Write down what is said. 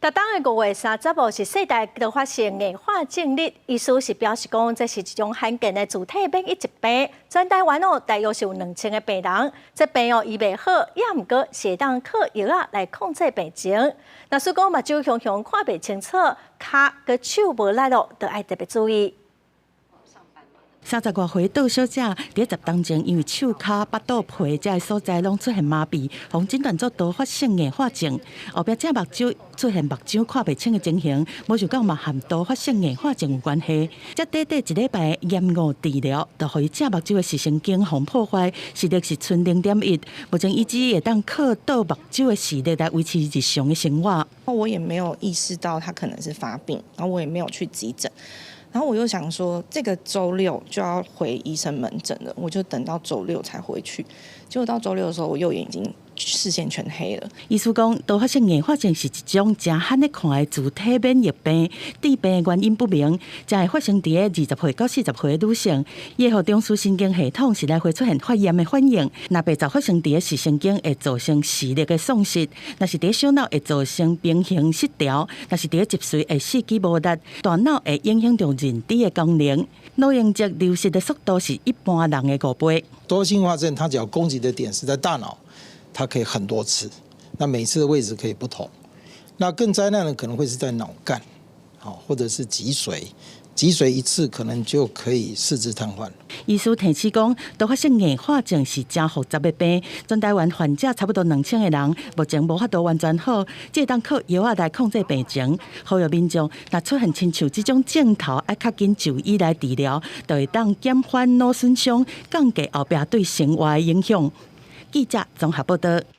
逐当的5月30号是世界多发性硬化症日，意思是表示讲，这是一种罕见的自体免疫疾病。全台湾大约是有2000个病人，这病医袂好，也毋过是当靠药来控制病情。若是讲目睭熊熊看袂清楚，脚佮手无力就要特别注意。30多岁倒小姐伫10当前，因为手骹、腹肚皮这些所在拢出现麻痹，互诊断做多发性硬化症。后壁这目睭出现目睭看袂清的情形，无想到嘛和多发性硬化症有关系。这短短1礼拜延误治疗，就互伊这目睭的视神经互破坏，视力是剩0.1。目前伊只会当靠倒目睭的视力来维持日常的生活。我也没有意识到他可能是发病，然后我也没有去急诊。然后我又想说，这个周6就要回医生门诊了，我就等到周6才回去。结果到周6的时候，我右眼已经视线全黑了。医师讲，多发性硬化症是一种真罕的看的自体免疫病，致病的原因不明，才会发生伫20岁到40岁的女性。伊会互中枢神经系统是来会出现发炎的反应。若白早发生伫视神经，会造成视力的丧失；若是伫小脑，会造成平衡失调；若是伫脊髓，会视记无力；大脑会影响到认知的功能。脑容积流失的速度是一般人的5倍。多发性硬化症，它只要攻击的点是在大脑，它可以很多次，那每次的位置可以不同。那更灾难的可能会是在脑干，或者是脊髓。脊髓一次可能就可以四肢瘫痪。医师提示讲，多发性硬化症是真复杂的病，全台湾患者差不多2000个人，目前无法度完全好，只当靠药来控制病情。呼吁民众若出现亲像这种症头，要较紧就医来治疗，就会当减缓脑损伤，降低后壁对生活的影响。记者综合报道。